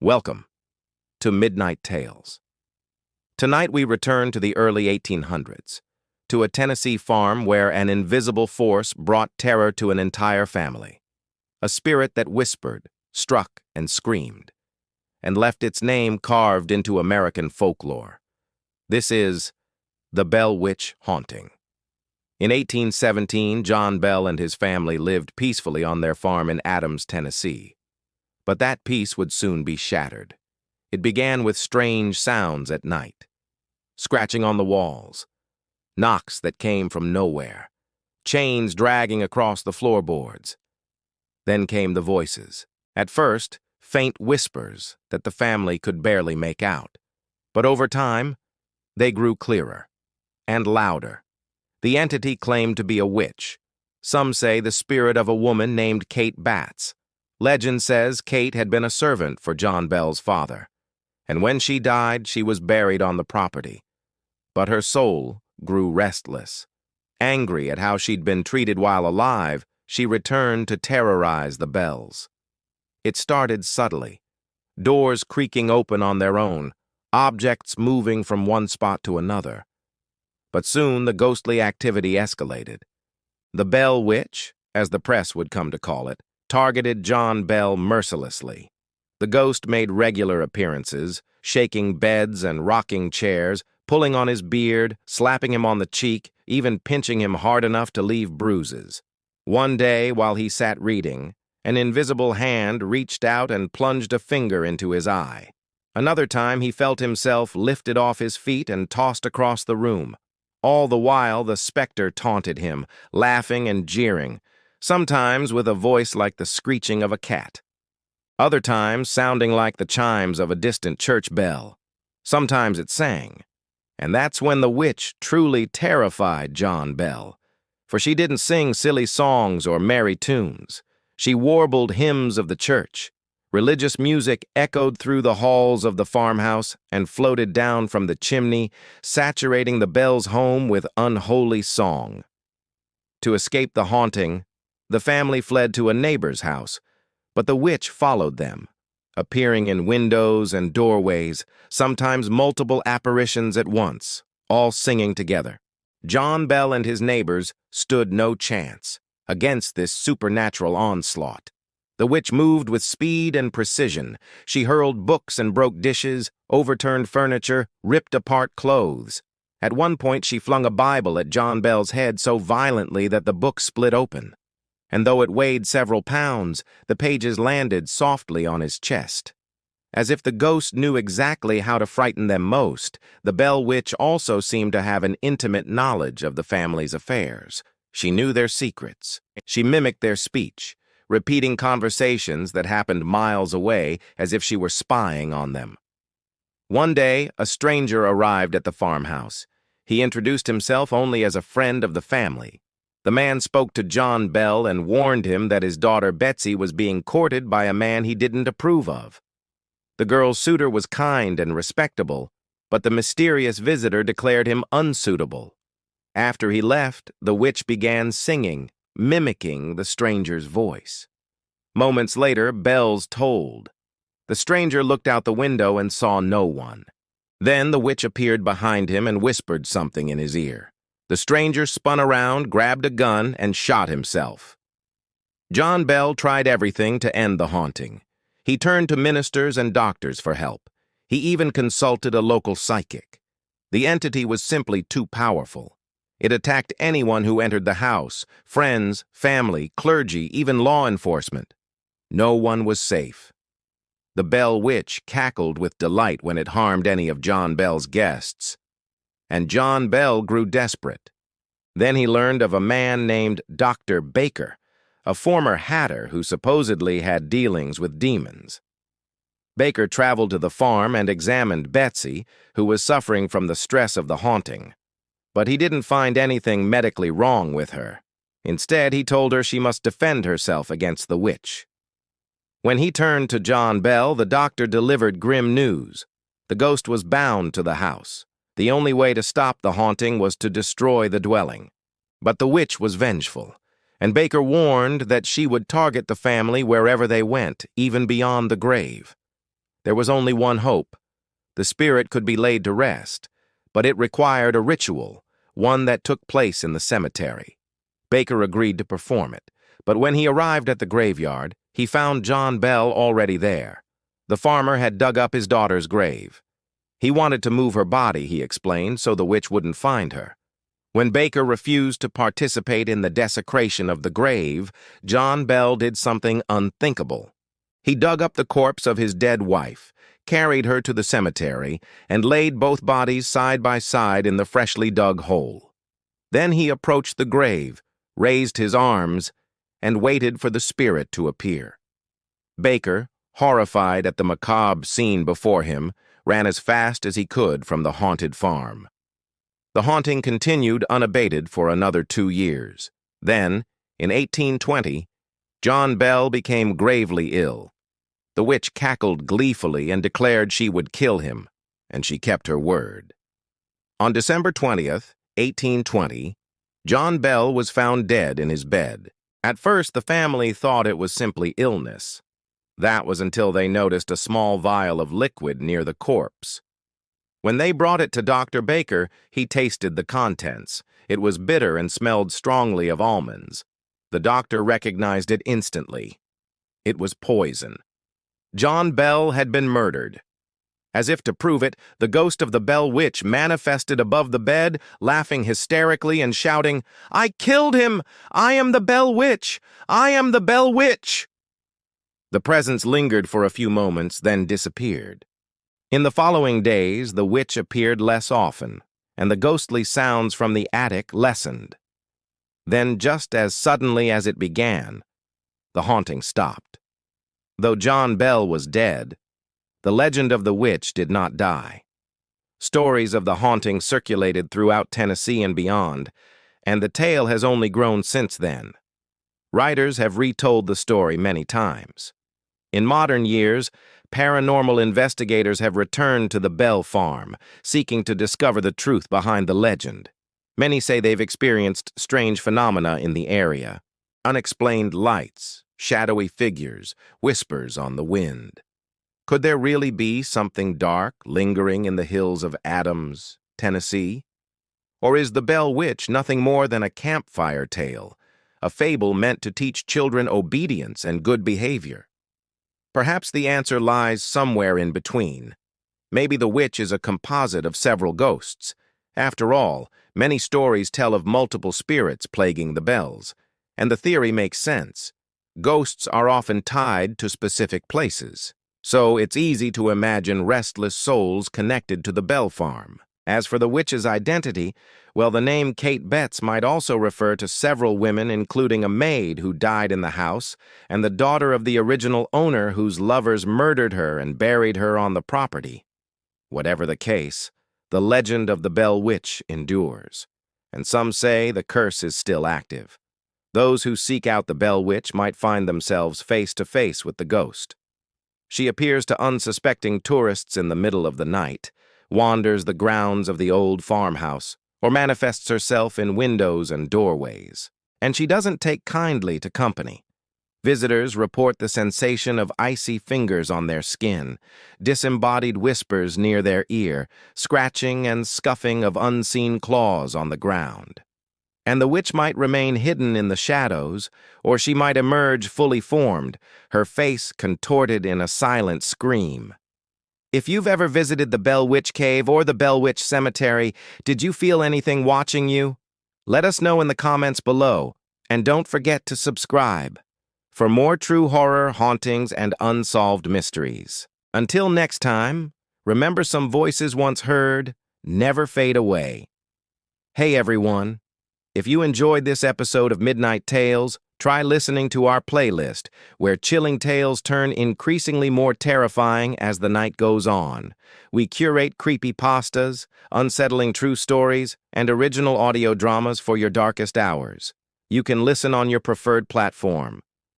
Welcome to Midnight Tales. Tonight we return to the early 1800s, to a Tennessee farm where an invisible force brought terror to an entire family. A spirit that whispered, struck, and screamed, and left its name carved into American folklore. This is the Bell Witch Haunting. In 1817, John Bell and his family lived peacefully on their farm in Adams, Tennessee. But that peace would soon be shattered. It began with strange sounds at night. Scratching on the walls, knocks that came from nowhere, chains dragging across the floorboards. Then came the voices. At first, faint whispers that the family could barely make out. But over time, they grew clearer and louder. The entity claimed to be a witch. Some say the spirit of a woman named Kate Batts. Legend says Kate had been a servant for John Bell's father, and when she died, she was buried on the property. But her soul grew restless. Angry at how she'd been treated while alive, she returned to terrorize the Bells. It started subtly, doors creaking open on their own, objects moving from one spot to another. But soon the ghostly activity escalated. The Bell Witch, as the press would come to call it, targeted John Bell mercilessly. The ghost made regular appearances, shaking beds and rocking chairs, pulling on his beard, slapping him on the cheek, even pinching him hard enough to leave bruises. One day, while he sat reading, an invisible hand reached out and plunged a finger into his eye. Another time, he felt himself lifted off his feet and tossed across the room. All the while, the specter taunted him, laughing and jeering, sometimes with a voice like the screeching of a cat. Other times sounding like the chimes of a distant church bell. Sometimes it sang. And that's when the witch truly terrified John Bell. For she didn't sing silly songs or merry tunes. She warbled hymns of the church. Religious music echoed through the halls of the farmhouse and floated down from the chimney, saturating the Bells' home with unholy song. To escape the haunting, the family fled to a neighbor's house, but the witch followed them, appearing in windows and doorways, sometimes multiple apparitions at once, all singing together. John Bell and his neighbors stood no chance against this supernatural onslaught. The witch moved with speed and precision. She hurled books and broke dishes, overturned furniture, ripped apart clothes. At one point, she flung a Bible at John Bell's head so violently that the book split open. And though it weighed several pounds, the pages landed softly on his chest. As if the ghost knew exactly how to frighten them most, the Bell Witch also seemed to have an intimate knowledge of the family's affairs. She knew their secrets. She mimicked their speech, repeating conversations that happened miles away as if she were spying on them. One day, a stranger arrived at the farmhouse. He introduced himself only as a friend of the family. The man spoke to John Bell and warned him that his daughter Betsy was being courted by a man he didn't approve of. The girl's suitor was kind and respectable, but the mysterious visitor declared him unsuitable. After he left, the witch began singing, mimicking the stranger's voice. Moments later, bells tolled. The stranger looked out the window and saw no one. Then the witch appeared behind him and whispered something in his ear. The stranger spun around, grabbed a gun, and shot himself. John Bell tried everything to end the haunting. He turned to ministers and doctors for help. He even consulted a local psychic. The entity was simply too powerful. It attacked anyone who entered the house, friends, family, clergy, even law enforcement. No one was safe. The Bell Witch cackled with delight when it harmed any of John Bell's guests. And John Bell grew desperate. Then he learned of a man named Dr. Baker, a former hatter who supposedly had dealings with demons. Baker traveled to the farm and examined Betsy, who was suffering from the stress of the haunting. But he didn't find anything medically wrong with her. Instead, he told her she must defend herself against the witch. When he turned to John Bell, the doctor delivered grim news. The ghost was bound to the house. The only way to stop the haunting was to destroy the dwelling. But the witch was vengeful, and Baker warned that she would target the family wherever they went, even beyond the grave. There was only one hope. The spirit could be laid to rest, but it required a ritual, one that took place in the cemetery. Baker agreed to perform it, but when he arrived at the graveyard, he found John Bell already there. The farmer had dug up his daughter's grave. He wanted to move her body, he explained, so the witch wouldn't find her. When Baker refused to participate in the desecration of the grave, John Bell did something unthinkable. He dug up the corpse of his dead wife, carried her to the cemetery, and laid both bodies side by side in the freshly dug hole. Then he approached the grave, raised his arms, and waited for the spirit to appear. Baker, horrified at the macabre scene before him, ran as fast as he could from the haunted farm. The haunting continued unabated for another 2 years. Then, in 1820, John Bell became gravely ill. The witch cackled gleefully and declared she would kill him, and she kept her word. On December 20th, 1820, John Bell was found dead in his bed. At first, the family thought it was simply illness. That was until they noticed a small vial of liquid near the corpse. When they brought it to Dr. Baker, he tasted the contents. It was bitter and smelled strongly of almonds. The doctor recognized it instantly. It was poison. John Bell had been murdered. As if to prove it, the ghost of the Bell Witch manifested above the bed, laughing hysterically and shouting, "I killed him! I am the Bell Witch! I am the Bell Witch!" The presence lingered for a few moments, then disappeared. In the following days, the witch appeared less often, and the ghostly sounds from the attic lessened. Then, just as suddenly as it began, the haunting stopped. Though John Bell was dead, the legend of the witch did not die. Stories of the haunting circulated throughout Tennessee and beyond, and the tale has only grown since then. Writers have retold the story many times. In modern years, paranormal investigators have returned to the Bell farm, seeking to discover the truth behind the legend. Many say they've experienced strange phenomena in the area. Unexplained lights, shadowy figures, whispers on the wind. Could there really be something dark lingering in the hills of Adams, Tennessee? Or is the Bell Witch nothing more than a campfire tale, a fable meant to teach children obedience and good behavior? Perhaps the answer lies somewhere in between. Maybe the witch is a composite of several ghosts. After all, many stories tell of multiple spirits plaguing the Bells, and the theory makes sense. Ghosts are often tied to specific places, so it's easy to imagine restless souls connected to the Bell farm. As for the witch's identity, well, the name Kate Betts might also refer to several women, including a maid who died in the house and the daughter of the original owner whose lovers murdered her and buried her on the property. Whatever the case, the legend of the Bell Witch endures, and some say the curse is still active. Those who seek out the Bell Witch might find themselves face to face with the ghost. She appears to unsuspecting tourists in the middle of the night, wanders the grounds of the old farmhouse, or manifests herself in windows and doorways. And she doesn't take kindly to company. Visitors report the sensation of icy fingers on their skin, disembodied whispers near their ear, scratching and scuffing of unseen claws on the ground. And the witch might remain hidden in the shadows, or she might emerge fully formed, her face contorted in a silent scream. If you've ever visited the Bell Witch Cave or the Bell Witch Cemetery, did you feel anything watching you? Let us know in the comments below, and don't forget to subscribe for more true horror, hauntings, and unsolved mysteries. Until next time, remember, some voices once heard never fade away. Hey everyone, if you enjoyed this episode of Midnight Tales, try listening to our playlist, where chilling tales turn increasingly more terrifying as the night goes on. We curate creepypastas, unsettling true stories, and original audio dramas for your darkest hours. You can listen on your preferred platform.